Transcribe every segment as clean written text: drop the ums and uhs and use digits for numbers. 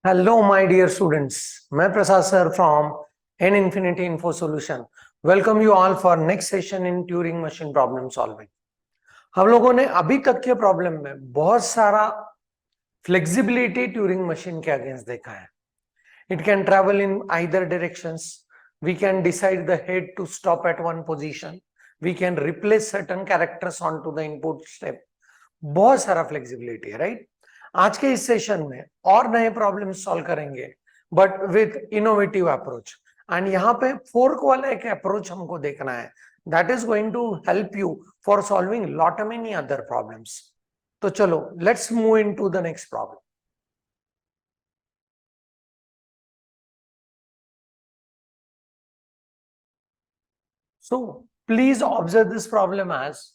Hello my dear students, मैं Prasad sir from an infinity info solution welcome you all for next session in Turing machine problem solving. हम लोगों ने अभी तक के प्रॉब्लम में बहुत सारा फ्लेक्सिबिलिटी ट्यूरिंग मशीन के अगेंस्ट देखा है। It can travel in either directions, we can decide the head to stop at one position, we can replace certain characters on to the input step. बहुत सारा flexibility है, right? आज के इस session में और नए प्रॉब्लम सॉल्व करेंगे, but with innovative approach. And यहाँ पे फोर्क वाला एक अप्रोच हमको देखना है, that is going to help you for solving lot many other problems. तो चलो let's move into the next problem. So please observe this problem as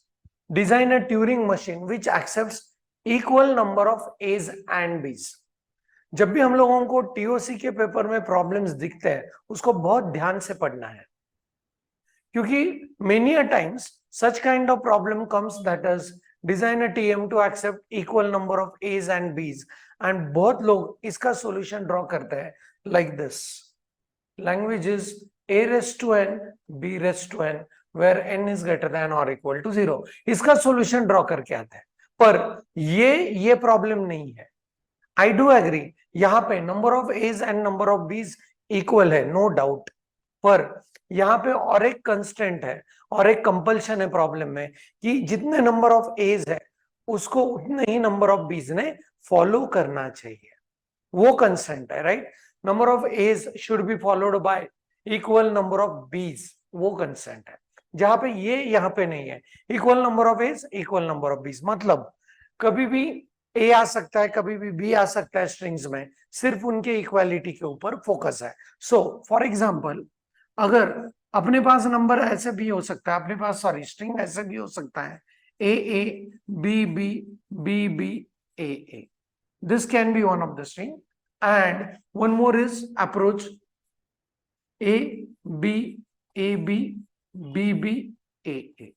design a Turing machine which accepts equal number of A's and B's। जब भी हम लोगों को TOC के paper में problems दिखते हैं, उसको बहुत ध्यान से पढ़ना है, क्योंकि many a times such kind of problem comes that is design a TM to accept equal number of A's and B's. And बहुत लोग इसका सॉल्यूशन ड्रॉ करते हैं like this. Language is a raised to n b raised to n where n is greater than or equal to 0। इसका solution draw करके आता है, पर ये प्रॉब्लम नहीं है। आई डू एग्री, यहाँ पे number of A's and number of B's equal है, नो डाउट। पर यहाँ पे और एक कंस्टेंट है और एक कंपल्शन है प्रॉब्लम में कि जितने नंबर ऑफ एज है उसको उतने ही नंबर ऑफ बीज ने फॉलो करना चाहिए। वो कंस्टेंट है, right? Number of A's should be followed by equal number of B's, वो कंस्टेंट है। जहां पे ये यहाँ पे नहीं है, equal number of A's equal number of B's, मतलब कभी भी ए आ सकता है, कभी भी बी आ सकता है स्ट्रिंग्स में, सिर्फ उनके इक्वालिटी के ऊपर फोकस है। सो फॉर एग्जाम्पल, अगर अपने पास नंबर ऐसे भी हो सकता है, अपने पास सॉरी स्ट्रिंग ऐसे भी हो सकता है, A B B B B A. This can be one of the string, and one more is approach a b a b b b a a।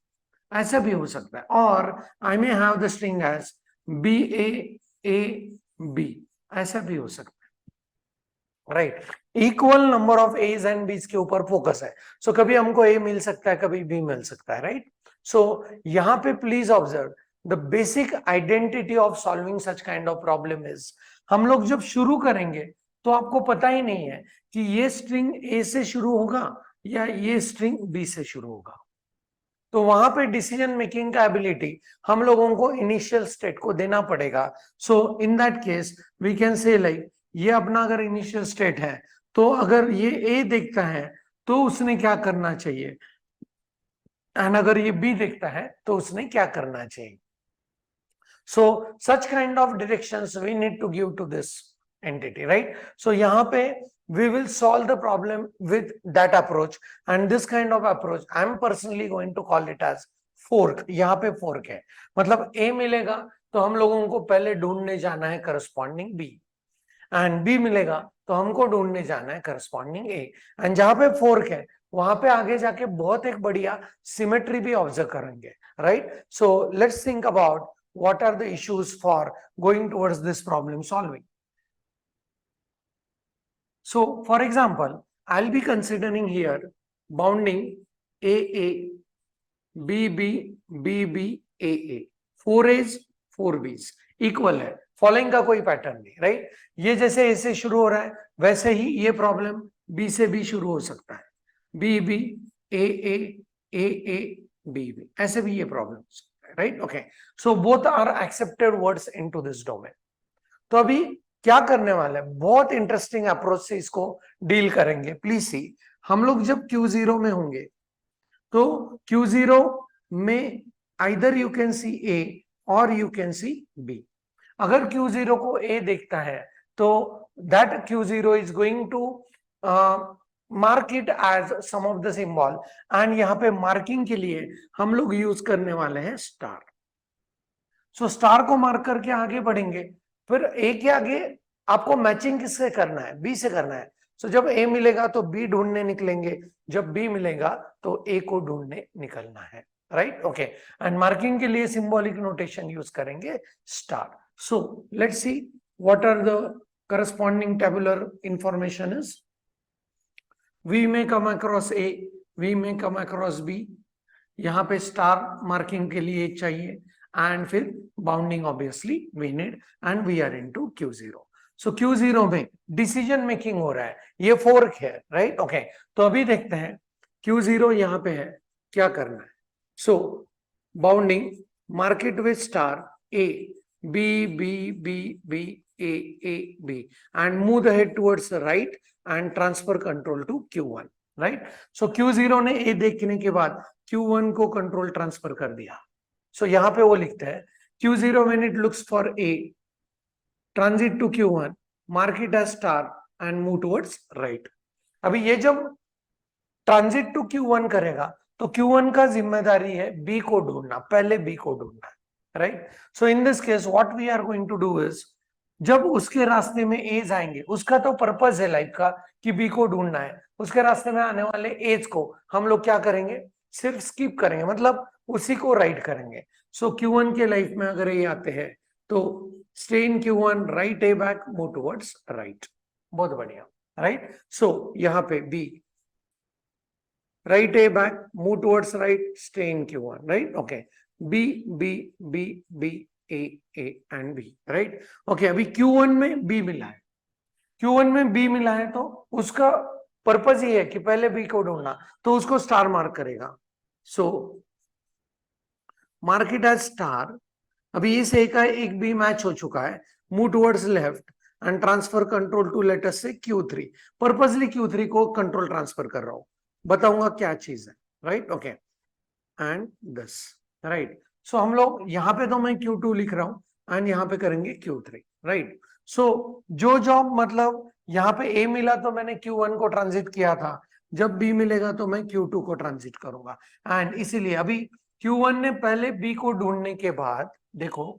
ऐसा भी हो सकता है, और I may have the string as b a b, ऐसा भी हो सकता है, right? Equal number of A's and B's के ऊपर फोकस है। सो कभी हमको ए मिल सकता है, कभी बी मिल सकता है, राइट? सो यहाँ पे please observe the basic identity of solving such kind of problem is, हम लोग जब शुरू करेंगे तो आपको पता ही नहीं है कि ये स्ट्रिंग ए से शुरू होगा या ये स्ट्रिंग बी से शुरू होगा। तो वहां पे डिसीजन मेकिंग का एबिलिटी हम लोगों को इनिशियल स्टेट को देना पड़ेगा। So in that case we can say like, ये अपना अगर इनिशियल स्टेट है तो अगर ये ए देखता है तो उसने क्या करना चाहिए, एंड अगर ये बी देखता है तो उसने क्या करना चाहिए। So such kind of directions we need to give to this entity, right? So यहाँ पे we will solve the problem with that approach, and this kind of approach I am personally going to call it as fork। यहाँ पे fork है, मतलब A मिलेगा तो हम लोगों को पहले ढूंढने जाना है करस्पॉन्डिंग B, एंड B मिलेगा तो हमको ढूंढने जाना है करस्पॉन्डिंग A। एंड जहां पे fork है वहां पे आगे जाके बहुत एक बढ़िया सिमेट्री भी ऑब्जर्व करेंगे, right? So let's think about what are the issues for going towards this problem solving। So for example, I'll be considering here bounding AA, BB, BB, AA, 4A's, 4B's equal है। Following का कोई pattern नहीं, right? ये जैसे ए से शुरू हो रहा है वैसे ही ये प्रॉब्लम बी से भी शुरू हो सकता है, B B A B B, ऐसे भी ये प्रॉब्लम हो सकता है, right? Okay, so both are accepted words into this domain. तो अभी क्या करने वाले हैं, बहुत इंटरेस्टिंग अप्रोच से इसको डील करेंगे। प्लीज सी, हम लोग जब Q0 में होंगे तो Q0 में आइदर यू कैन सी ए और यू कैन सी बी। अगर Q0 को ए देखता है तो that Q0 is going to mark it as some of the symbol, and यहाँ पे मार्किंग के लिए हम लोग यूज करने वाले हैं स्टार। सो स्टार को मार्क करके आगे बढ़ेंगे, फिर ए के आगे आपको मैचिंग किससे करना है, बी से करना है। सो जब ए मिलेगा तो बी ढूंढने निकलेंगे, जब बी मिलेगा तो ए को ढूंढने निकलना है, राइट? ओके, एंड मार्किंग के लिए सिंबॉलिक नोटेशन यूज करेंगे star. So let's see what are the corresponding tabular information is V may come across A, V may come across B, यहाँ पे स्टार मार्किंग के लिए चाहिए, एंड फिर bounding obviously we need, and we are into Q0. So Q0 में decision making हो रहा है, ये फोर्क है, राइट? ओके, तो अभी देखते हैं Q0 यहाँ पे है, क्या करना है. So bounding marked with star A, B, B, B, B, A, A, B, and move the head towards the right and transfer control to Q1, right? So Q0 ने A देखने के बाद Q1 को कंट्रोल ट्रांसफर कर दिया. सो यहां पे वो लिखते हैं Q0 when it looks for A, transit to Q1, mark it as star and move towards right. अभी ये जब ट्रांजिट टू Q1 करेगा तो Q1 का जिम्मेदारी है B को ढूंढना, पहले B को ढूंढना, right? So in this case what we are going to do is, जब उसके रास्ते में एज आएंगे, उसका तो पर्पस है लाइफ का कि बी को ढूंढना है, उसके रास्ते में आने वाले एज को हम लोग क्या करेंगे, सिर्फ स्किप करेंगे, मतलब उसी को राइट करेंगे. सो Q1 के लाइफ में अगर ये आते हैं तो stay in Q1, write A back, move towards right. बहुत बढ़िया, राइट? सो यहाँ पे B, write A back, move towards right, stay in Q1, right? Okay, B, B, B, B, A, A and B, right? Okay, अभी Q1 में B मिला है, Q1 में B मिला है तो उसका पर्पस ये है कि पहले B को ढूंढना, तो उसको स्टार मार्क करेगा. सो मार्क इट एज स्टार. अभी इस A का एक B मैच हो चुका है, move towards left and transfer control to let us say Q3. Purposely Q3 को कंट्रोल ट्रांसफर कर रहा हूं, बताऊंगा क्या चीज है, right? Okay, and this, right? So हम लोग यहाँ पे तो मैं Q2 लिख रहा हूं एंड यहाँ पे करेंगे Q3, राइट? सो जो जॉब, मतलब यहाँ पे A मिला तो मैंने Q1 को ट्रांजिट किया था, जब B मिलेगा तो मैं Q2 को ट्रांजिट करूंगा. एंड इसीलिए अभी Q1 ने पहले B को ढूंढने के बाद, देखो,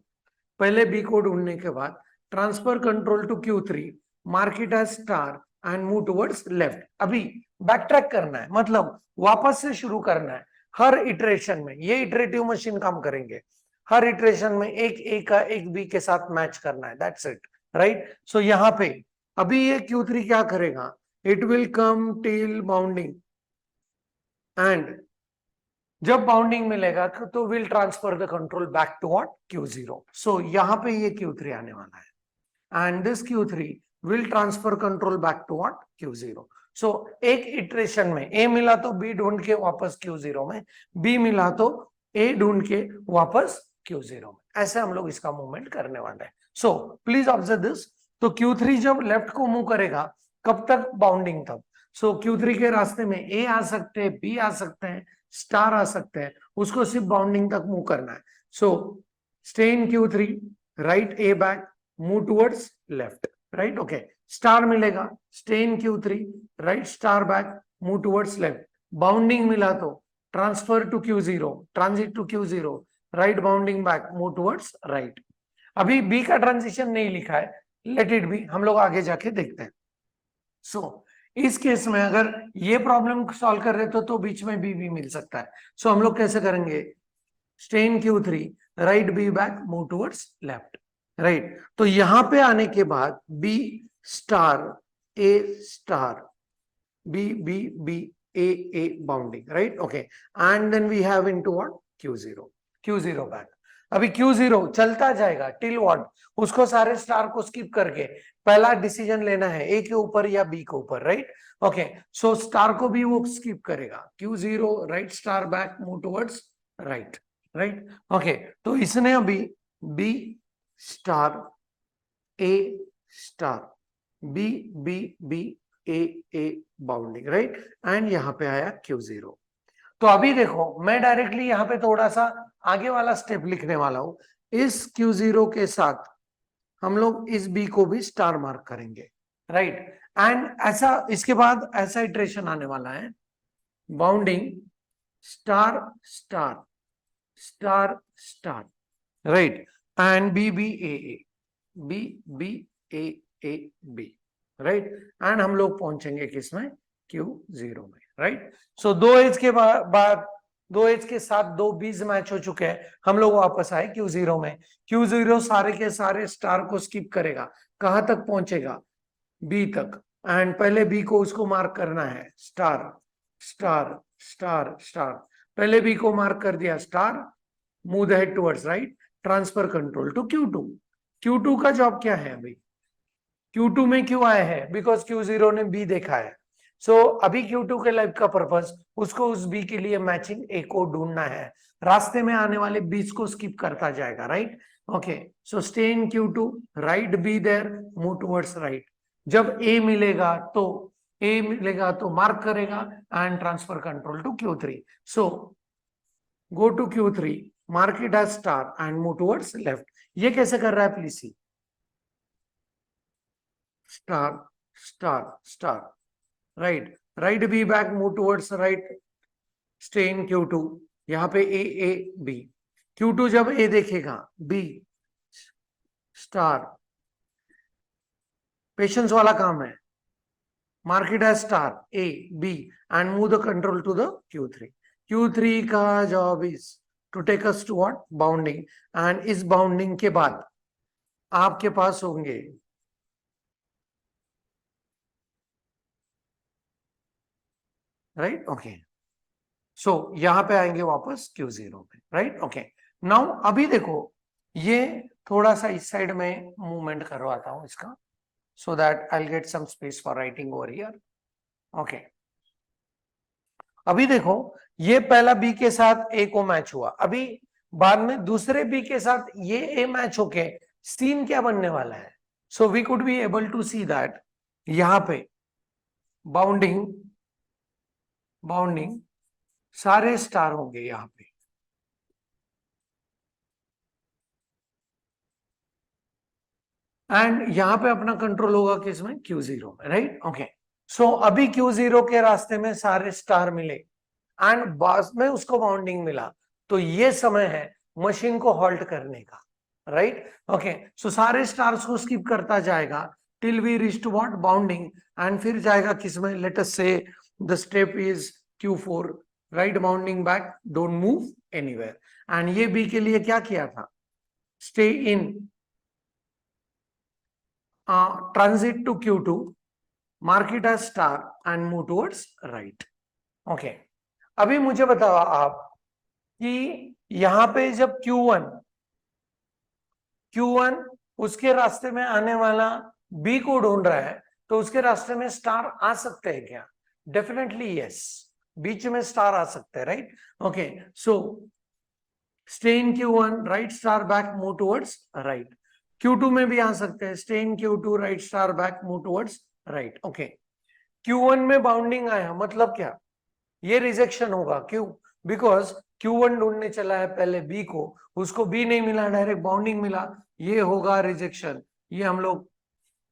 पहले B को ढूंढने के बाद transfer control to Q3, mark it as star and move towards left. अभी बैक ट्रैक करना है, मतलब वापस से शुरू करना है. हर इटरेशन में, ये इटरेटिव मशीन काम करेंगे, हर इटरेशन में एक ए का एक बी के साथ मैच करना है, दैट्स इट, राइट? सो यहाँ पे अभी ये Q3 क्या करेगा, it will come till bounding, and जब बाउंडिंग मिलेगा तो will transfer the control back to what, Q0. So यहाँ पे ये Q3 आने वाला है, and this Q3 will transfer control back to what, Q0. So एक इटरेशन में A मिला तो B ढूंढ के वापस Q0 में, B मिला तो A ढूंढ के वापस Q0 में, ऐसे हम लोग इसका मूवमेंट करने वाले हैं. So please observe this. तो Q3 जब लेफ्ट को मूव करेगा, कब तक, बाउंडिंग तक. सो Q3 के रास्ते में A आ सकते हैं, B आ सकते हैं, स्टार आ सकते हैं, उसको सिर्फ बाउंडिंग तक मूव करना है. So stay in Q3, right A back, move towards left, right? Okay, star मिलेगा, stay in Q3, right star back, move towards left. Bounding मिला तो transfer to Q0, transit to Q0, right bounding back, move towards right. अभी B का transition नहीं लिखा है, let it be, हम लोग आगे जाके देखते हैं. सो इस केस में अगर ये प्रॉब्लम सॉल्व कर रहे तो बीच में B भी मिल सकता है. सो हम लोग कैसे करेंगे, stay in Q3, write B back, move towards left, right? तो यहां पे आने के बाद B star A star, B B B A A bounding, right? Okay, and then we have into what, Q0, Q0 back. अभी Q0 चलता जाएगा till what, उसको सारे स्टार को स्किप करके पहला डिसीजन लेना है A के ऊपर या B के ऊपर, राइट? ओके, सो स्टार को भी वो स्किप करेगा, Q0, right star back, move towards right, right? Okay, तो इसने अभी B star A star, B B B A A bounding, right? And यहाँ पे आया Q0. तो अभी देखो, मैं डायरेक्टली यहाँ पे थोड़ा सा आगे वाला स्टेप लिखने वाला हूं. इस Q0 के साथ हम लोग इस B को भी स्टार मार्क करेंगे, राइट? एंड ऐसा इसके बाद ऐसा इटरेशन आने वाला है, bounding star star star star, right? And B B A A, B B A A B, right? And हम लोग पहुंचेंगे किसमें, Q0 में, राइट? सो दो एज के बाद दो एज के साथ दो बीज मैच हो चुके हैं, हम लोग वापस आए Q0 में. Q0 सारे के सारे स्टार को स्किप करेगा, कहां तक पहुंचेगा, बी तक, एंड पहले बी को उसको मार्क करना है स्टार स्टार स्टार स्टार, पहले बी को मार्क कर दिया star, move the head towards right, transfer control to Q2। Q2 का जॉब क्या है अभी, Q2 में क्यों आया है, बिकॉज Q0 ने बी देखा है। सो अभी Q2 के लाइफ का पर्पस उसको उस बी के लिए मैचिंग ए को ढूंढना है, रास्ते में आने वाले बीच को स्किप करता जाएगा, right. Okay, so stay in Q2, write B there, move towards right. जब ए मिलेगा तो मार्क करेगा and transfer control to Q3। So go to Q3, mark it as star and move towards left. ये कैसे कर रहा है please see, star star star, right, write B back, move towards right, stay in Q2, यहां पे A B, Q2 जब ए देखेगा B star, patience वाला काम है, mark it as star A B and move the control to the Q3। Q3 का job is to take us to what, bounding, and इस bounding के बाद आपके पास होंगे राइट। ओके, सो यहां पे आएंगे वापस Q0 पे, राइट। ओके, नाउ अभी देखो ये थोड़ा सा इस साइड में मूवमेंट करवाता हूं इसका, so that I'll get some space for writing over here. Okay. अभी देखो ये पहला बी के साथ ए को मैच हुआ, अभी बाद में दूसरे बी के साथ ये ए मैच होके सीन क्या बनने वाला है, so we could be able to see that यहां पे बाउंडिंग बाउंडिंग सारे स्टार होंगे यहां पे, एंड यहां पे अपना कंट्रोल होगा किसमें, Q0 में, राइट। ओके, सो अभी Q0 के रास्ते में सारे स्टार मिले एंड बाद में उसको बाउंडिंग मिला, तो ये समय है मशीन को हॉल्ट करने का, राइट। ओके, सो सारे स्टार्स को स्किप करता जाएगा till we reach to what, bounding, and फिर जाएगा किसमें, let us say the step is Q4, right, bounding back, don't move anywhere, and ये बी के लिए क्या किया था, stay in, transit to Q2, mark it as star and move towards right. Okay. अभी मुझे बताओ आप कि यहां पे जब Q1 उसके रास्ते में आने वाला B को ढूंढ रहा है, तो उसके रास्ते में स्टार आ सकते हैं क्या, डेफिनेटली यस, बीच में स्टार आ सकते हैं, right. Okay, so stay in Q1, right star back, move towards right. Q2 में भी आ सकते हैं, stay in Q2, right star back, move towards right. Okay, Q1 में बाउंडिंग आया मतलब क्या, ये रिजेक्शन होगा, क्यों, बिकॉज Q1 ढूंढने चला है पहले B को, उसको B नहीं मिला, डायरेक्ट बाउंडिंग मिला, ये होगा रिजेक्शन, ये हम लोग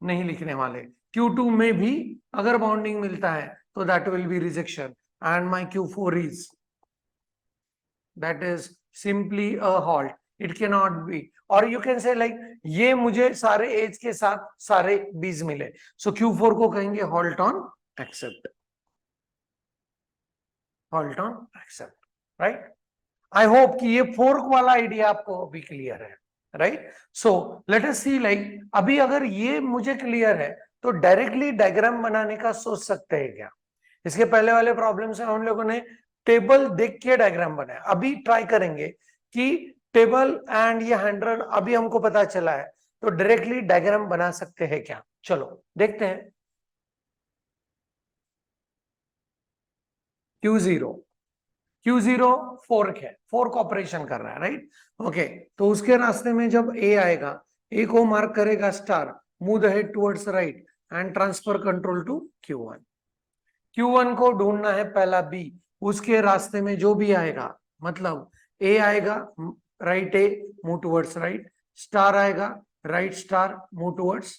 नहीं लिखने वाले। Q2 में भी अगर बाउंडिंग मिलता है तो that will be rejection, and my Q4 is, that is simply a halt, it can not be, और यू कैन से लाइक ये मुझे सारे एज के साथ सारे बीज मिले, सो Q4 को कहेंगे halt on accept, halt on accept, right. I hope कि ये फोर्क वाला आइडिया आपको अभी क्लियर है, right. So let us see, like अभी अगर ये मुझे क्लियर है तो डायरेक्टली डायग्राम बनाने का सोच सकते हैं क्या, इसके पहले वाले प्रॉब्लम से हम लोगों ने टेबल देख के डायग्राम बनाया, अभी ट्राई करेंगे कि टेबल एंड ये 100 अभी हमको पता चला है तो डायरेक्टली डायग्राम बना सकते हैं क्या, चलो देखते हैं। Q0 फोर्क है, फोर्क ऑपरेशन कर रहा है, राइट। ओके, तो उसके रास्ते में जब ए आएगा, ए को मार्क करेगा star, move the head towards right and transfer control to Q1 को ढूंढना है पहला बी, उसके रास्ते में जो भी आएगा, मतलब ए आएगा, राइट ए, मूव टुवर्ड्स राइट, स्टार आएगा, right star, move towards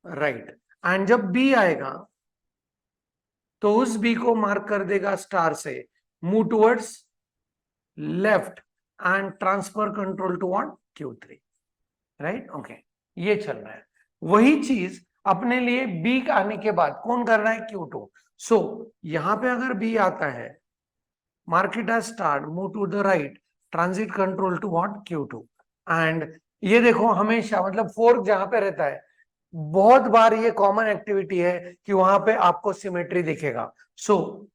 right, and जब बी आएगा तो उस बी को मार्क कर देगा स्टार से, move towards left and transfer control to what, Q3, right. Okay, ये चल रहा है, वही चीज अपने लिए बी आने के बाद कौन कर रहा है, Q2। सो यहां पे अगर बी आता है, mark it as star, move to the right, transit control to what, Q2, and ये देखो हमेशा मतलब फोर्क जहां पे रहता है बहुत बार ये कॉमन एक्टिविटी है कि वहां पे आपको सिमेट्री दिखेगा। सो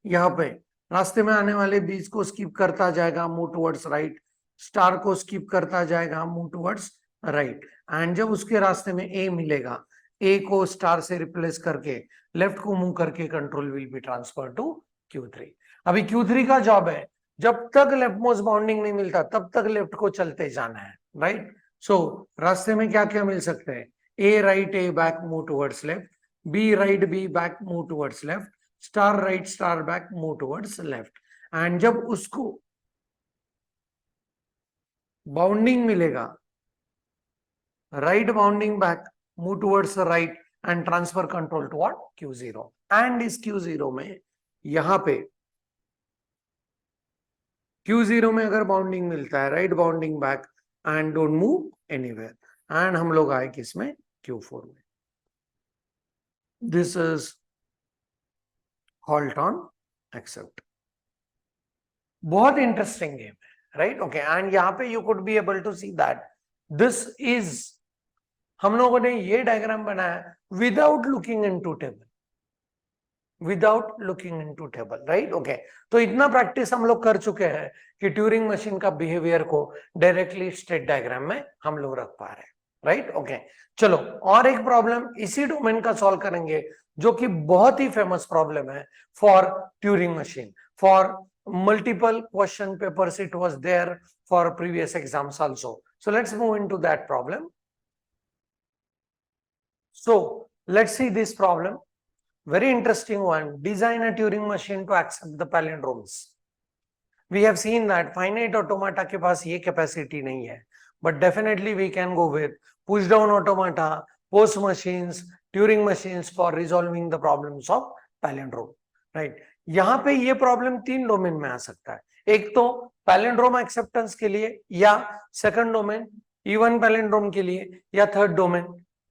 यहाँ पे रास्ते में आने वाले बीच को स्किप करता जाएगा, मूव टुवर्ड्स राइट। स्टार को स्किप करता जाएगा, मूव टुवर्ड्स राइट। एंड जब उसके रास्ते में ए मिलेगा, ए को स्टार से रिप्लेस करके लेफ्ट को मूव करके control will be transfer to Q3। अभी Q3 का जॉब है जब तक लेफ्ट मोस्ट बाउंडिंग नहीं मिलता तब तक लेफ्ट को चलते जाना है, राइट। सो रास्ते में क्या क्या मिल सकते हैं, A right A back move towards left, B right B back move towards left, star right star back move towards left. And जब उसको बाउंडिंग मिलेगा, right bounding back move towards right and transfer control to what Q0। And इस Q0 में यहां पे Q0 में अगर bounding मिलता है, write bounding back and don't move anywhere, and हम लोग आए किसमें, Q4 में। This is halt on accept। बहुत इंटरेस्टिंग गेम है, राइट। ओके, एंड यहाँ पे you could be able to see that this is, हम लोगों ने ये डायग्राम बनाया without looking into table, without looking into table, right. Okay, तो इतना प्रैक्टिस हम लोग कर चुके हैं कि ट्यूरिंग मशीन का बिहेवियर को डायरेक्टली स्टेट डायग्राम में हम लोग रख पा रहे हैं, राइट। ओके, चलो और एक प्रॉब्लम इसी डोमेन का सॉल्व करेंगे जो कि बहुत ही फेमस प्रॉब्लम है for Turing machine, for multiple question papers it was there for previous exams also. So let's move into that problem. So let's see this problem, very interesting one. Design a Turing machine to accept the palindromes. We have seen that finite automata के पास ये capacity नहीं है, but definitely we can go with push down automata, post machines, Turing machines for resolving the problems of palindrome, right? यहां पे ये problem तीन domain में आ सकता है, एक तो पैलिंड्रोम एक्सेप्टेंस के लिए, या सेकंड डोमेन इवन पैलिंड्रोम के लिए, या थर्ड डोमेन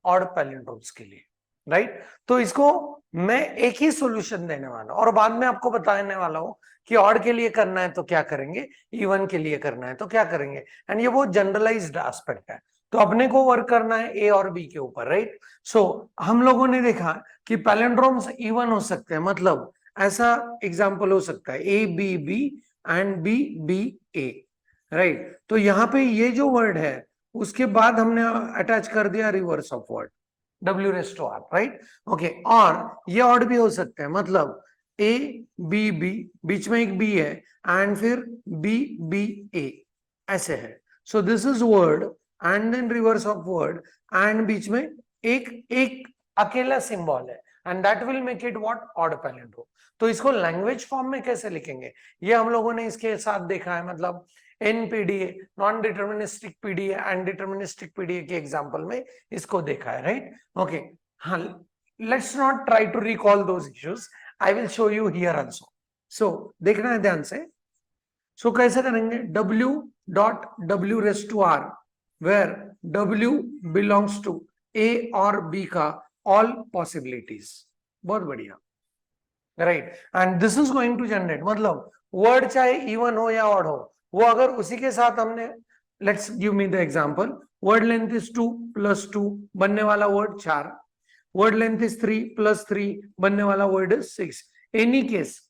ऑड पैलिंड्रोम्स के लिए, राइट। तो इसको मैं एक ही सॉल्यूशन देने वाला हूं और बाद में आपको बताने वाला हूं कि ऑड के लिए करना है तो क्या करेंगे, इवन के लिए करना है तो क्या करेंगे। एंड ये बहुत जनरलाइज्ड एस्पेक्ट है, तो अपने को वर्क करना है ए और बी के ऊपर, राइट। सो हम लोगों ने देखा कि पैलिंड्रोम्स इवन हो सकते हैं, मतलब ऐसा एग्जाम्पल हो सकता है A B B and B B A, right. तो यहाँ पे ये जो वर्ड है उसके बाद हमने अटैच कर दिया reverse of word W∗R, right. Okay, और ये ऑड भी हो सकते हैं, मतलब ए बी बी बीच में एक बी है एंड फिर बी बी ए ऐसे है। So this is word and then reverse of word and बीच में एक अकेला सिंबल है and that will make it what, odd palindrome. तो इसको लैंग्वेज फॉर्म में कैसे लिखेंगे ये हम लोगों ने इसके साथ देखा है, मतलब NPDA non deterministic PDA and deterministic PDA के एग्जांपल में इसको देखा है, राइट। ओके, हाँ, let's not try to recall those issues, I will show you here also. So देखना है ध्यान से। सो कैसे करेंगे, W.W∗R where W belongs to A और B का ऑल पॉसिबिलिटीज, बहुत बढ़िया, right. And this is going to generate, मतलब वर्ड चाहे इवन हो या ऑड हो, वो अगर उसी के साथ हमने, let's give me the example, word length is 2 + 2 बनने वाला वर्ड 4, वर्ड लेंथ इज 3 + 3 बनने वाला वर्ड इज 6। एनी केस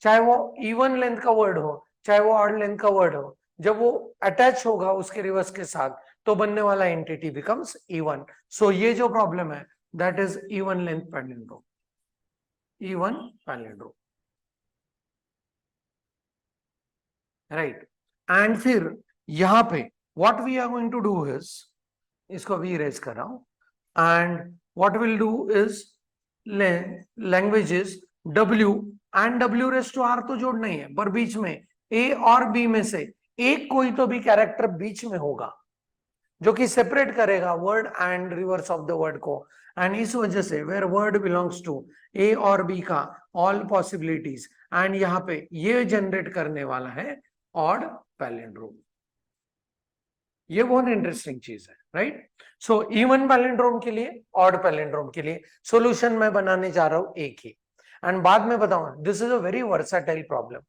चाहे वो इवन लेंथ का वर्ड हो चाहे वो ऑड लेंथ का वर्ड हो, जब वो अटैच होगा उसके रिवर्स के साथ तो बनने वाला एंटिटी बिकम्स इवन। सो ये जो प्रॉब्लम है that is even length palindrome, even palindrome, right. And फिर यहां पे what we are going to do is, इसको भी इरेज कर रहा हूं, and what will do is languages W and W∗R तो जोड़ना ही है, पर बीच में A और B में से एक कोई तो भी कैरेक्टर बीच में होगा जो कि सेपरेट करेगा word and reverse of the word को, एंड इस वजह से where word belongs to A और B का ऑल पॉसिबिलिटीज, एंड यहाँ पे ये जनरेट करने वाला है ऑड पैलिंड्रोम। ये बहुत इंटरेस्टिंग चीज है, राइट। सो इवन पैलिंड्रोम के लिए, ऑड पैलिंड्रोम के लिए सॉल्यूशन मैं बनाने जा रहा हूं एक ही, एंड बाद में बताऊंगा। This is a very versatile problem,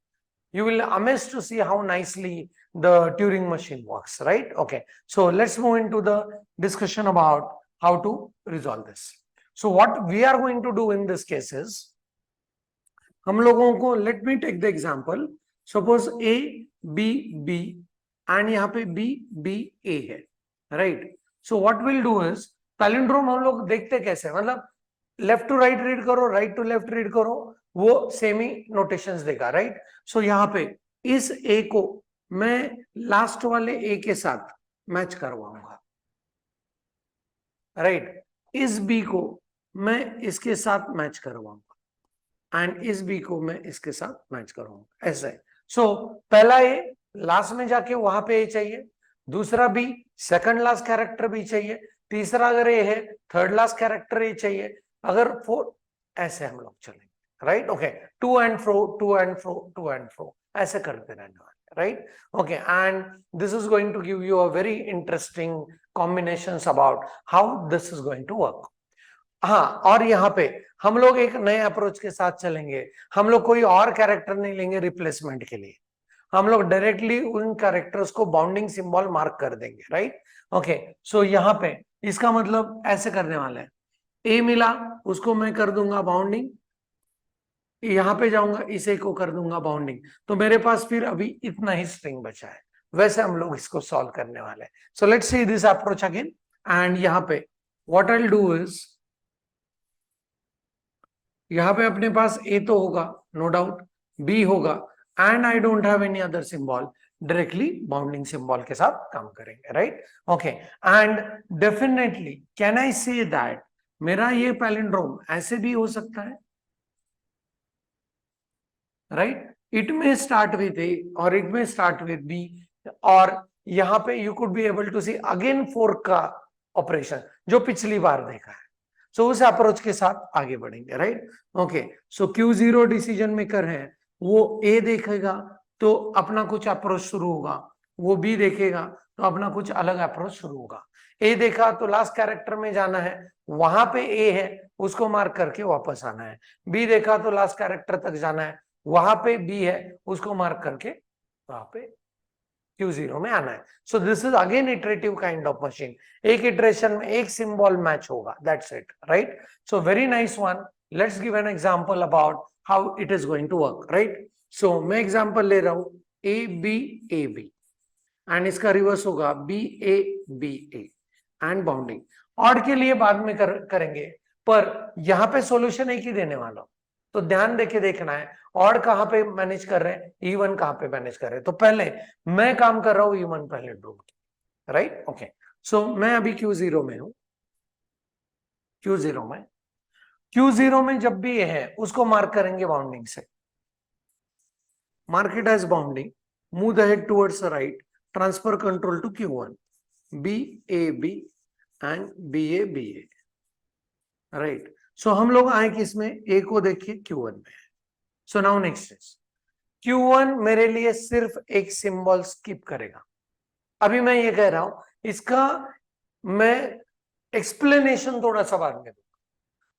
you will amazed to see how nicely the Turing machine works, right? Okay, so let's move into the discussion about how to resolve this. So what we are going to do in this case is, हम लोगों को, let me take the example, suppose A B B and यहाँ पे B B A है, right? So what will do is, palindrome हम लोग देखते कैसे, मतलब लेफ्ट टू राइट रीड करो, राइट टू लेफ्ट रीड करो, वो सेमी नोटेशंस देगा, राइट? सो यहाँ पे इस ए को मैं लास्ट वाले ए के साथ मैच करवाऊंगा, राइट? इस बी को मैं इसके साथ मैच करवाऊंगा एंड इस बी को मैं इसके साथ मैच करूंगा, ऐसे। सो पहला ए लास्ट में जाके वहां पे ए चाहिए, दूसरा बी सेकंड लास्ट कैरेक्टर भी चाहिए, तीसरा अगर ए है थर्ड लास्ट कैरेक्टर ए चाहिए, अगर फोर्थ, ऐसे हम लोग चलेंगे, right? Okay, to and fro to and fro to and fro, ऐसे करते रहने वाले, right? Okay, and this is going to give you a very interesting combinations about how this is going to work. हाँ, और यहाँ पे हम लोग एक नए अप्रोच के साथ चलेंगे, हम लोग कोई और कैरेक्टर नहीं लेंगे रिप्लेसमेंट के लिए, हम लोग डायरेक्टली उन कैरेक्टर्स को बाउंडिंग सिंबल मार्क कर देंगे, राइट? ओके, सो यहाँ पे इसका मतलब ऐसे करने वाला है, ए मिला उसको मैं कर दूंगा बाउंडिंग, यहाँ पे जाऊंगा इसे को कर दूंगा बाउंडिंग, तो मेरे पास फिर अभी इतना ही स्ट्रिंग बचा है। वैसे हम लोग इसको सॉल्व करने वाले हैं। सो let's C this approach again, and यहाँ पे what I will do is, यहाँ पे अपने पास ए तो होगा नो डाउट, बी होगा, and I don't have any other symbol, directly bounding symbol के साथ काम करेंगे, right? Okay, and definitely can I say that मेरा ये पैलिंड्रोम ऐसे भी हो सकता है, right? It may start with A और it may start with B, और यहाँ पे you could be able to see again fork का ऑपरेशन जो पिछली बार देखा है। सो उस अप्रोच के साथ आगे बढ़ेंगे, राइट? ओके, सो Q0 डिसीजन मेकर है, वो ए देखेगा तो अपना कुछ अप्रोच शुरू होगा, वो बी देखेगा तो अपना कुछ अलग अप्रोच शुरू होगा। ए देखा तो लास्ट कैरेक्टर में जाना है, वहां पे ए है उसको मार्क करके वापस आना है, बी देखा तो लास्ट कैरेक्टर तक जाना है, वहां पे बी है उसको मार्क करके वहां पे Q0 में आना है। So this is again iterative kind of machine, एक इटरेशन में एक सिंबल मैच होगा, that's it, right? So very nice one, let's give an example about how it is going to work, right? So मैं example ले रहा हूं A B and इसका reverse होगा B A and bounding. Odd के लिए बाद में करेंगे, पर यहाँ पे सॉल्यूशन एक ही देने वाला हूं, तो ध्यान देके देखना है ऑड कहाँ पे मैनेज कर रहे हैं, इवन कहाँ पे मैनेज कर रहे हैं। तो पहले मैं काम कर रहा हूं इवन पहले ड्रॉ, राइट? ओके, सो मैं अभी Q0 में हूं, Q0 में जब भी ये है उसको मार्क करेंगे बाउंडिंग से, mark it as bounding, move the head towards the right, transfer control to Q1, B A B and B A, right? So हम लोग आए किसमें, ए को देखिए Q1 में है। So now next is Q1 मेरे लिए सिर्फ एक सिंबल स्किप करेगा। अभी मैं ये कह रहा हूं, इसका मैं एक्सप्लेनेशन थोड़ा सा बाद में दूंगा।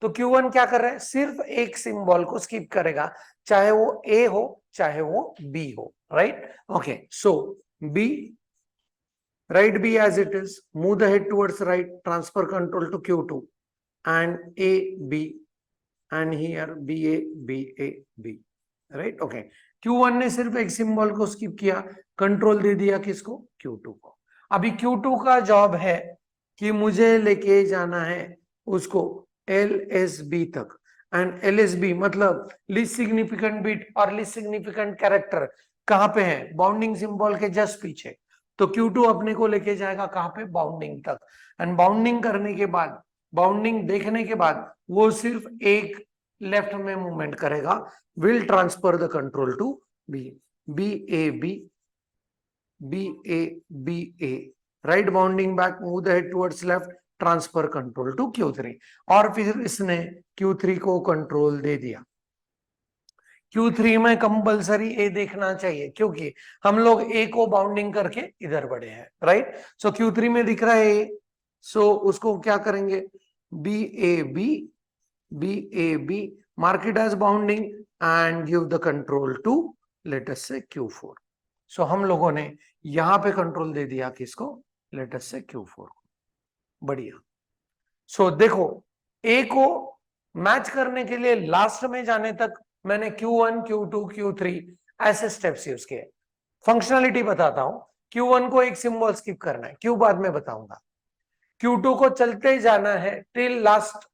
तो Q1 क्या कर रहा है, सिर्फ एक सिंबल को स्किप करेगा, चाहे वो ए हो चाहे वो बी हो, right? Okay, so B, write B as it is, move the head towards right, transfer control to Q2 and A B, and here B, right? Okay, Q1 ने सिर्फ एक सिंबल को स्किप किया, कंट्रोल दे दिया किसको, Q2 को। अभी Q2 का जॉब है कि मुझे लेके जाना है उसको LSB तक, एंड LSB मतलब लीस्ट सिग्निफिकेंट बिट और लीस्ट सिग्निफिकेंट कैरेक्टर कहाँ पे है, बाउंडिंग सिंबल के जस्ट पीछे। तो Q2 अपने को लेके जाएगा कहाँ पे, बाउंडिंग तक, एंड बाउंडिंग करने के बाद, बाउंडिंग देखने के बाद वो सिर्फ एक लेफ्ट में मूवमेंट करेगा, will transfer the control to B A, write bounding back, move the head towards left, transfer control to Q3, और फिर इसने Q3 को कंट्रोल दे दिया। Q3 में कंपलसरी ए देखना चाहिए क्योंकि हम लोग ए को बाउंडिंग करके इधर बढ़े हैं, राइट? सो Q3 में दिख रहा है ए, सो उसको क्या करेंगे, B A B, mark it as bounding and give the control to let us say Q4। सो हम लोगों ने यहां पे कंट्रोल दे दिया किसको, लेट अस से Q4 को। बढ़िया। सो देखो ए को मैच करने के लिए लास्ट में जाने तक मैंने Q1 Q2 Q3 ऐसे स्टेप्स यूज किए। फंक्शनलिटी बताता हूं, Q1 को एक सिंबल स्किप करना है, Q बाद में बताऊंगा। Q2 को चलते ही जाना है टिल लास्ट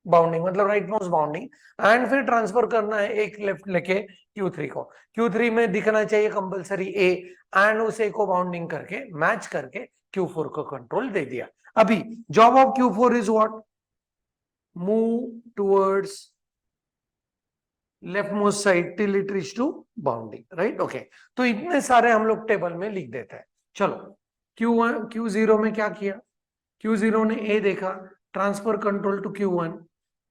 बाउंडिंग, मतलब राइट मोस्ट बाउंडिंग, एंड फिर ट्रांसफर करना है एक लेफ्ट लेके Q3 को। Q3 में दिखना चाहिए कंपलसरी ए, एंड उस ए को बाउंडिंग करके मैच करके Q4 को कंट्रोल दे दिया। अभी job of Q4 is what, move towards left most side till it reach to bounding, right. Okay, तो इतने सारे हम लोग टेबल में लिख देते हैं। चलो Q1 Q0 में क्या किया, Q0 ने ए देखा, transfer control to Q1,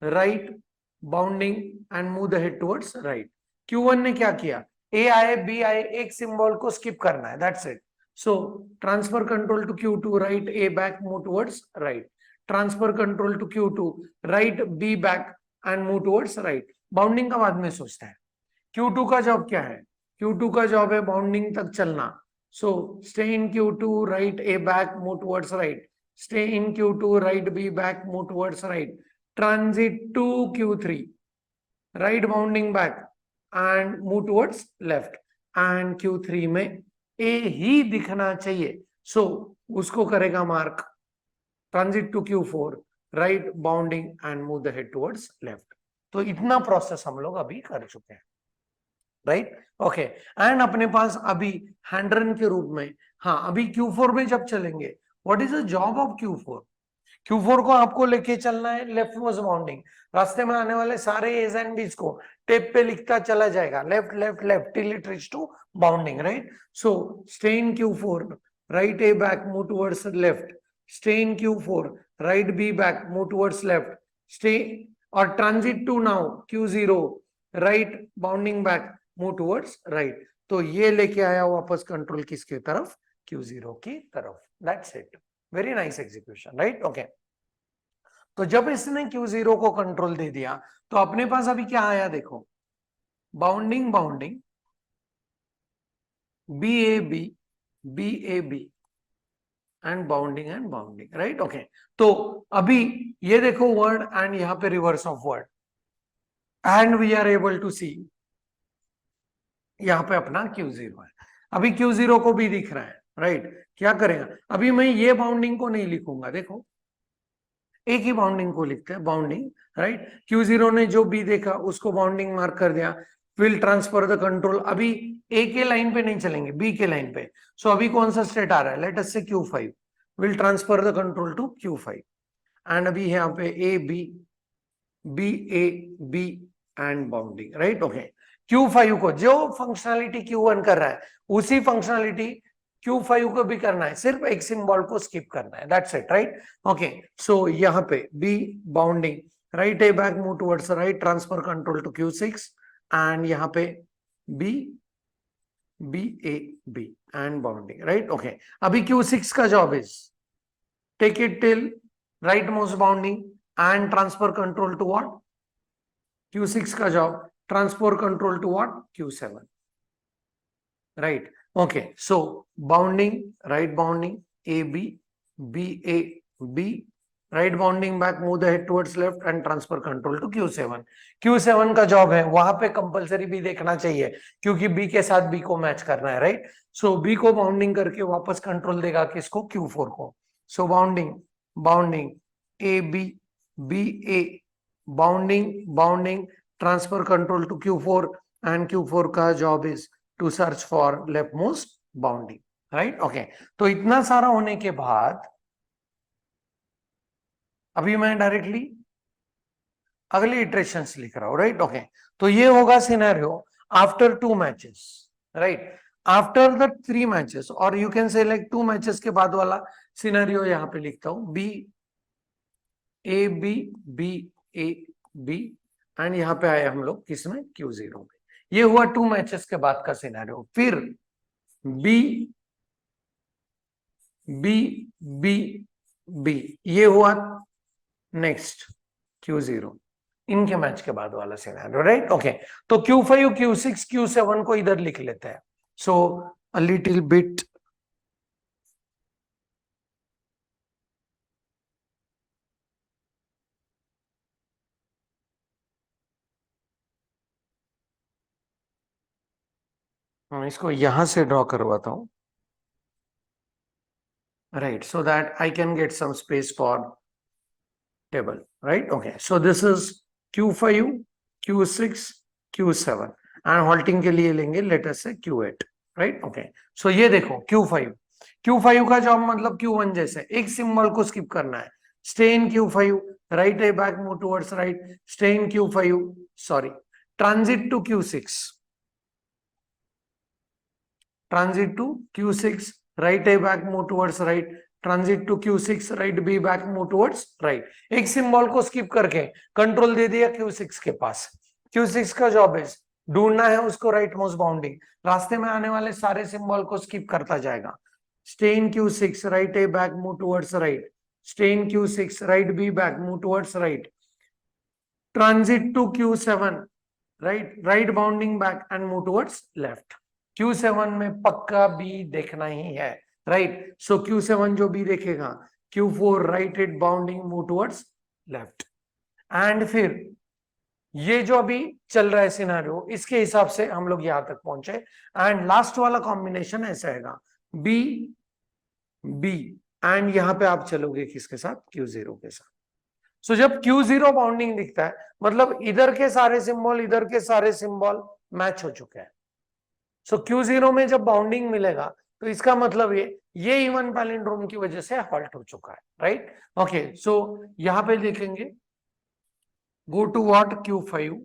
write bounding and move the head towards right. Q1 ने क्या किया, ए आए बी आए, एक सिंबल को स्किप करना है, that's it. So transfer control to Q2, write A back move towards right, transfer control to Q2, write B back and move towards right. Bounding का बाद में सोचता है। Q2 का जॉब क्या है, Q2 का जॉब है बाउंडिंग तक चलना। सो stay in Q2, write A back move towards right, stay in Q2, right B back, move towards right, transit to Q3, right bounding back and move towards left, and Q3 में A ही दिखना चाहिए, so उसको करेगा mark, transit to Q4, right bounding and move the head towards left। तो इतना process हम लोग अभी कर चुके हैं, राइट। ओके, एंड अपने पास अभी हैंड रन के रूप में, हाँ अभी Q4 में जब चलेंगे, what is the job of Q4? Q4 को आपको लेके चलना है लेफ्ट मोस्ट बाउंडिंग, रास्ते में आने वाले सारे एज एंड बीज को टेप पे लिखता चला जाएगा, left left left till it reach to bounding, right. So stay in Q4, right A back move towards left, stay in Q4, right B back move towards left, stay और transit to now Q0, right bounding back move towards right. तो ये लेके आया वापस control किसके तरफ, Q0 की तरफ, that's it. Very nice execution, right. Okay, तो जब इसने Q0 को कंट्रोल दे दिया तो अपने पास अभी क्या आया देखो, bounding bounding B A B and bounding, right. Okay, तो अभी ये देखो वर्ड एंड यहां पे reverse of word, and we are able to see यहां पे अपना Q0 है। अभी Q0 को भी दिख रहा है, राइट। क्या करेगा, अभी मैं ये बाउंडिंग को नहीं लिखूंगा, देखो एक ही बाउंडिंग को लिखते हैं, बाउंडिंग राइट। Q0 ने जो बी देखा उसको बाउंडिंग मार्क कर दिया, विल ट्रांसफर द कंट्रोल, अभी ए के लाइन पे नहीं चलेंगे, बी के लाइन पे। सो अभी कौन सा स्टेट आ रहा है, late us say Q5, will transfer the control to Q5, and अभी यहाँ पे A B and bounding, right. Okay, Q5 को जो फंक्शनलिटी Q1 कर रहा है उसी फंक्शनलिटी Q5 को भी करना है, सिर्फ एक सिंबल को स्किप करना है, that's it, right. Okay, so यहाँ पे B bounding, write A back move towards right, transfer control to Q6, and यहाँ पे B and bounding, right. Okay, अभी Q6 का job is take it till right most bounding and transfer control to what, Q6 का job transfer control to what, Q7, right. Okay, so bounding, right bounding A B write bounding back move the head towards left and transfer control to Q7 का job है, वहां पे compulsory भी देखना चाहिए क्योंकि B के साथ बी को मैच करना है, राइट। सो बी को बाउंडिंग करके वापस कंट्रोल देगा किसको, Q4 को। So bounding A B A bounding transfer control to Q4, and Q4 का job is to search for left most bounding, right. Okay, तो इतना सारा होने के बाद अभी मैं डायरेक्टली अगली इटरेशंस लिख रहा हूं, राइट। ओके, तो ये होगा scenario after 2 matches, right, after the 3 matches, और you can say like 2 matches के बाद वाला सिनेरियो यहां पे लिखता हूं, बी ए बी एंड यहां पे आए हम लोग किसमें, Q0 में। ये हुआ 2 मैचेस के बाद का सिनेरियो। फिर बी ये हुआ नेक्स्ट Q0, इनके मैच के बाद वाला सिनेरियो, राइट। ओके, तो Q5 Q6 Q7 को इधर लिख लेते हैं। सो अ लिटिल बिट मैं इसको यहां से ड्रॉ करवाता हूं, right, so that I can get some space for table, right. Okay, so this is Q5, Q6, Q7 and halting के लिए लेंगे लेटर से Q8, राइट. ओके, सो ये देखो Q5 का जॉब मतलब Q1 जैसे एक सिंबल को स्किप करना है. Stay in Q5, write A back move towards right, stay in Q5, sorry, transit to Q6, transit to Q6, right A back move towards right, transit to Q6, right B back move towards right. एक symbol को skip करके control दे दिया Q6 के पास. Q6 का job है ढूंढना है उसको राइट मोस्ट बाउंडिंग, रास्ते में आने वाले सारे सिंबल को स्किप करता जाएगा. Stay in Q6, write A back move towards right, stay in Q6, write B back move towards right, transit to Q7, write bounding back and move towards left. Q7 में पक्का B देखना ही है, right. सो Q7 जो B देखेगा, Q4 right it bounding move towards left. And फिर ये जो अभी चल रहा है सिनेरियो, इसके हिसाब से हम लोग यहां तक पहुंचे. एंड लास्ट वाला कॉम्बिनेशन ऐसा रहेगा, बी बी एंड यहां पे आप चलोगे किसके साथ, Q0 के साथ. सो जब Q0 बाउंडिंग दिखता है मतलब इधर के सारे सिंबल इधर के सारे सिंबल मैच हो चुके हैं. सो Q0 में जब बाउंडिंग मिलेगा तो इसका मतलब ये इवन पैलिंड्रोम की वजह से हॉल्ट हो चुका है, राइट. ओके, सो यहां पे देखेंगे, go to what, Q5,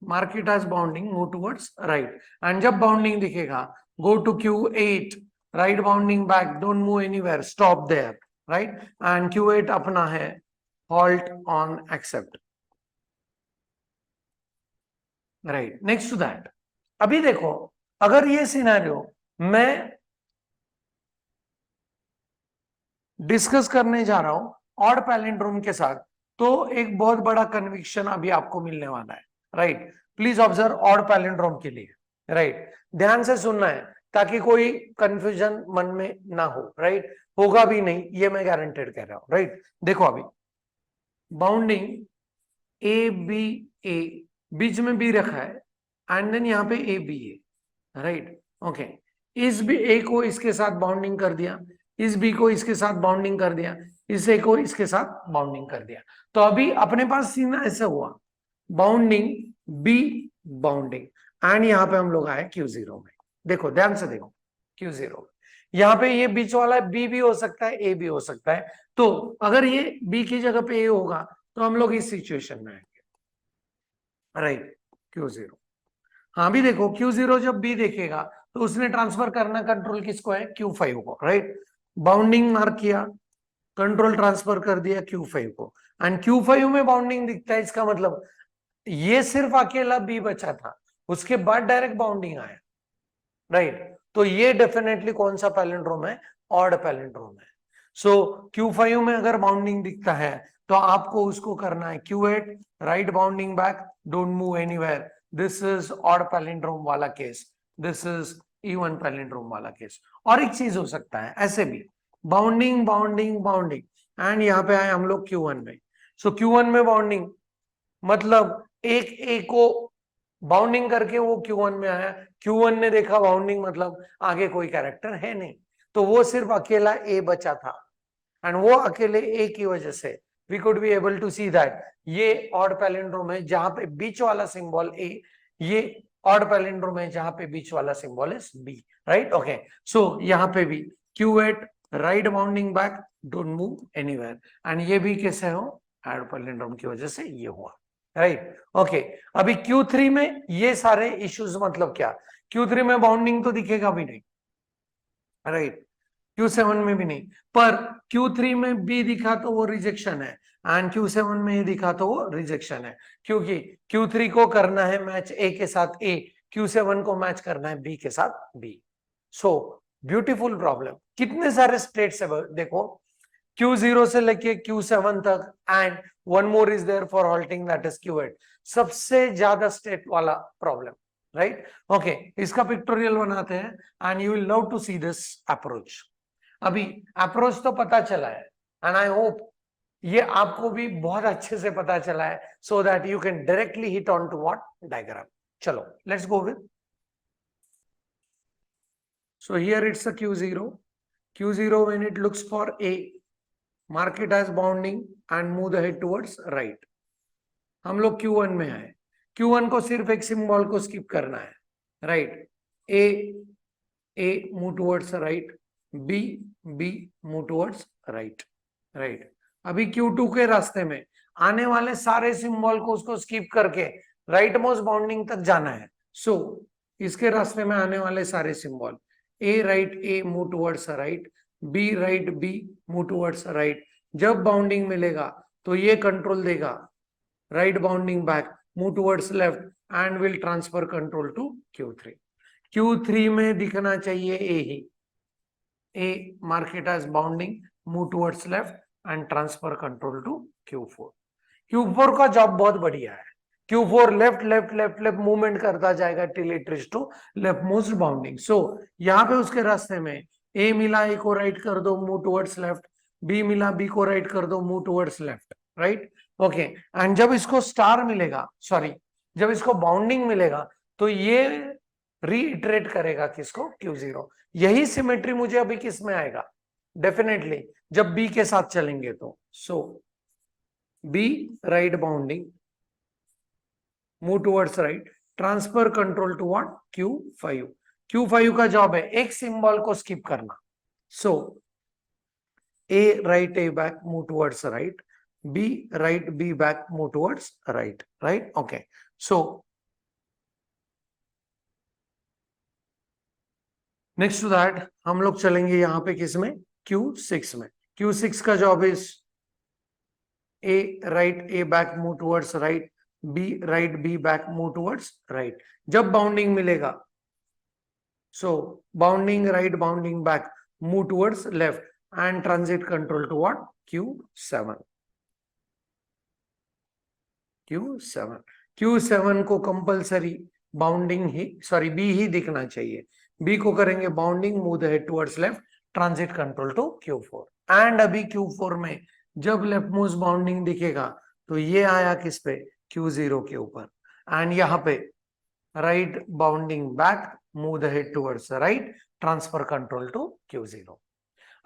mark it as bounding, move towards right. And जब बाउंडिंग दिखेगा, go to Q8, right bounding back, don't move anywhere, stop there, right. And Q8 अपना है halt on accept, right. Next to that, अभी देखो अगर ये scenario मैं discuss करने जा रहा हूं ऑड पैलिंड्रोम के साथ, तो एक बहुत बड़ा कन्विक्शन अभी आपको मिलने वाला है, right. Please observe odd palindrome के लिए, राइट. ध्यान से सुनना है ताकि कोई कंफ्यूजन मन में ना हो, राइट. होगा भी नहीं, ये मैं गारंटेड कह रहा हूं, राइट. देखो अभी बाउंडिंग ए बी ए, बीच में बी रखा है एंड देन यहाँ पे A B A, right. Okay, इस बी ए को इसके साथ बाउंडिंग कर दिया, इस बी को इसके साथ बाउंडिंग कर दिया, इस ए को इसके साथ बाउंडिंग कर दिया. तो अभी अपने पास सीन ऐसा हुआ, बाउंडिंग बी बाउंडिंग एंड यहाँ पे हम लोग आए Q0 में. देखो ध्यान से देखो, Q0 यहाँ पे ये बीच वाला बी भी हो सकता है, ए भी हो सकता है. तो अगर ये बी की जगह पे ए होगा तो हम लोग इस सिचुएशन में आएंगे, राइट. Q0, हाँ भी देखो Q0 जब बी देखेगा तो उसने ट्रांसफर करना कंट्रोल किसको है, Q5 को, राइट. बाउंडिंग मार्क किया, कंट्रोल ट्रांसफर कर दिया Q5 को, एंड Q5 में बाउंडिंग दिखता है, इसका मतलब ये सिर्फ अकेला बी बचा था, उसके बाद डायरेक्ट बाउंडिंग आया, राइट. तो ये डेफिनेटली कौन सा पैलिंड्रोम है, ऑड पैलिंड्रोम है. सो Q5 में अगर बाउंडिंग दिखता है तो आपको उसको करना है Q8, right bounding back, don't move anywhere. This is odd palindrome वाला case, this is even palindrome वाला केस. और एक चीज हो सकता है ऐसे भी, बाउंडिंग बाउंडिंग बाउंडिंग एंड यहाँ पे आए हम लोग Q1 में. सो Q1 में बाउंडिंग मतलब एक ए को बाउंडिंग करके वो Q1 में आया, Q1 ने देखा बाउंडिंग मतलब आगे कोई कैरेक्टर है नहीं, तो वो सिर्फ अकेला ए बचा था. एंड वो अकेले ए की वजह से we could be able to see that ये ऑड पैलिंड्रोम है जहां पे बीच वाला सिंबल ए, ये ऑड पैलिंड्रोम है जहां पे बीच वाला symbol is B, right. Okay, so यहाँ पे भी Q8, right bounding back, don't move anywhere, and ये भी कैसे हो, ऑड पैलिंड्रोम की वजह से ये हुआ, राइट. ओके, अभी Q3 में ये सारे इश्यूज मतलब क्या, Q3 में बाउंडिंग तो दिखेगा भी नहीं, राइट. Q7 में भी नहीं, पर Q3 में बी दिखा तो वो रिजेक्शन है, एंड Q7 में ये दिखा तो वो रिजेक्शन है, क्योंकि Q3 को करना है मैच ए के साथ ए, Q7 को मैच करना है बी के साथ बी. सो ब्यूटीफुल प्रॉब्लम, कितने सारे स्टेट्स है देखो, Q0 से लेके Q7 तक, and one more is there for halting that is Q8. सबसे ज्यादा स्टेट वाला प्रॉब्लम, राइट. ओके, इसका पिक्टोरियल बनाते हैं and you will love to see this approach. अभी अप्रोच तो पता चला है एंड आई होप ये आपको भी बहुत अच्छे से पता चला है, so that you can directly hit on to what, diagram. चलो let's go with So here it's a Q0. Q0 when it looks for A, mark it as bounding and move the head towards right. हम लोग Q1 में आए. Q1 को सिर्फ एक symbol को skip करना है, right. A move towards right, B move towards right, right. अभी Q2 के रास्ते में आने वाले सारे सिंबल को उसको स्किप करके राइट मोस्ट बाउंडिंग तक जाना है. सो इसके रास्ते में आने वाले सारे symbol, A right A move towards right, B right B move towards right. जब बाउंडिंग मिलेगा तो ये कंट्रोल देगा write bounding back, move towards left and will transfer control to Q3. Q3 में दिखना चाहिए A he. A mark it as bounding, move towards left and transfer control to Q4. Q4 का job बहुत बढ़िया है. Q4 left left left left movement करता जाएगा till it reach to left most bounding. So यहाँ पे उसके रास्ते में A मिला, A को राइट कर दो, मूव टुवर्ड्स लेफ्ट. B मिला, B को राइट कर दो, move towards left, right. Okay. And जब इसको स्टार मिलेगा, सॉरी, जब इसको बाउंडिंग मिलेगा तो ये रीइटरेट करेगा किसको? Q0. यही सिमेट्री मुझे अभी किस में आएगा? डेफिनेटली जब B के साथ चलेंगे तो. So B write bounding, move towards right, transfer control to what? Q5. Q5 का जॉब है एक सिंबल को स्किप करना. So A right A back move towards right, B right B back move towards right, right. Okay. So next to that हम लोग चलेंगे यहाँ पे किस में? Q6 में. Q6 का job is A right A back move towards right, B right B back move towards right. जब बाउंडिंग मिलेगा, so bounding right bounding back move towards left and transit control to what? Q7. Q7. Q7 को compulsory bounding ही, sorry B ही दिखना चाहिए. B को करेंगे bounding, move the head towards left, transit control to Q4. And अभी Q4 में जब लेफ्ट मोस्ट बाउंडिंग दिखेगा तो ये आया किस पे? Q0 के ऊपर. एंड यहाँ पे right bounding back, move the head towards right, transfer control to Q0.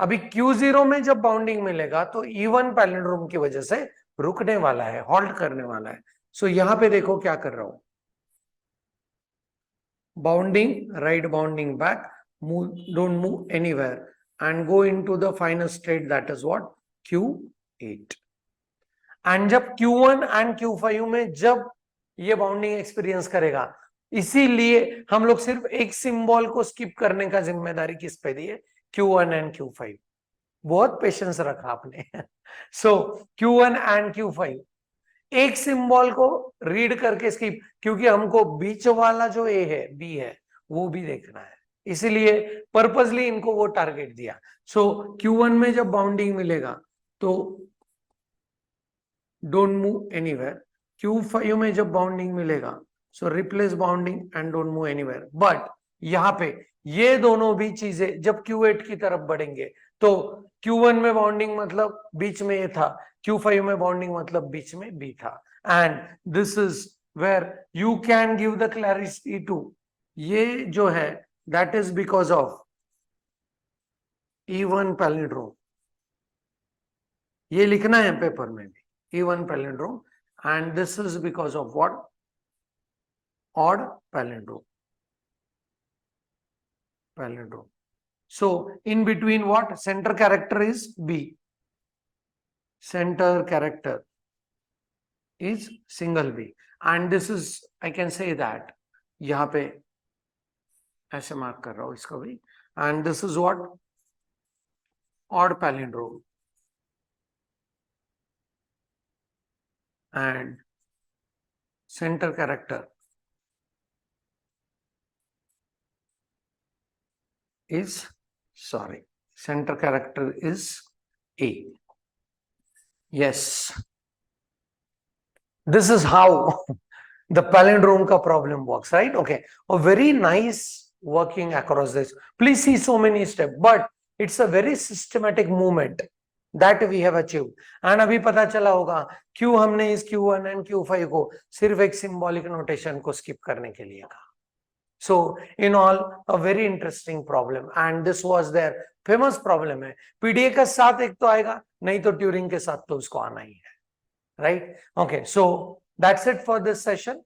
अभी Q0 में जब बाउंडिंग मिलेगा तो इवन पैलिंड्रोम की वजह से रुकने वाला है, हॉल्ट करने वाला है. सो यहाँ पे देखो क्या कर रहा हूं. Bounding, right bounding back, move, don't move anywhere and go into the final state, that is what? Q8. and जब Q1 and Q5 में जब ये बाउंडिंग एक्सपीरियंस करेगा, इसीलिए हम लोग सिर्फ एक सिंबल को स्किप करने का जिम्मेदारी किस पे दी है? Q1 and Q5. बहुत पेशेंस रखा आपने. सो Q1 and Q5 एक सिंबल को रीड करके स्किप, क्योंकि हमको बीच वाला जो ए है, बी है, वो भी देखना है, इसीलिए पर्पसली इनको वो टारगेट दिया. सो Q1 में जब बाउंडिंग मिलेगा तो डोंट मूव एनीवेयर. Q5 में जब बाउंडिंग मिलेगा सो replace bounding and don't move anywhere. But यहाँ पे ये दोनों भी चीजें जब Q8 की तरफ बढ़ेंगे तो Q1 में बाउंडिंग मतलब बीच में ये था, Q5 में बाउंडिंग मतलब बीच में B था. And this is where you can give the clarity too. ये जो है that is because of E1 palindrome. ये लिखना है पेपर में भी, E1 palindrome. And this is because of what? Odd palindrome. Palindrome. So in between what? Center character is B. Center character is single B. And this is, I can say that, यहाँ पे ऐसे mark कर रहा हूँ इसको भी. And this is what? Odd palindrome. And center character is, sorry, center character is A. Yes, this is how the palindrome ka problem works, right? Okay, a very nice working across this. Please see so many steps, but it's a very systematic movement that we have achieved. And अभी पता चला होगा क्यों हमने इस Q1 and Q5 को सिर्फ एक symbolic notation को skip करने के लिए कहा. So in all, a very interesting problem, and this was their famous problem है. PDA के साथ एक तो आएगा, नहीं तो Turing के साथ तो उसको आना ही है, right? Okay, so that's it for this session.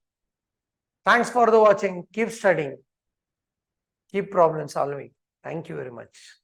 Thanks for the watching. Keep studying. Keep problem solving. Thank you very much.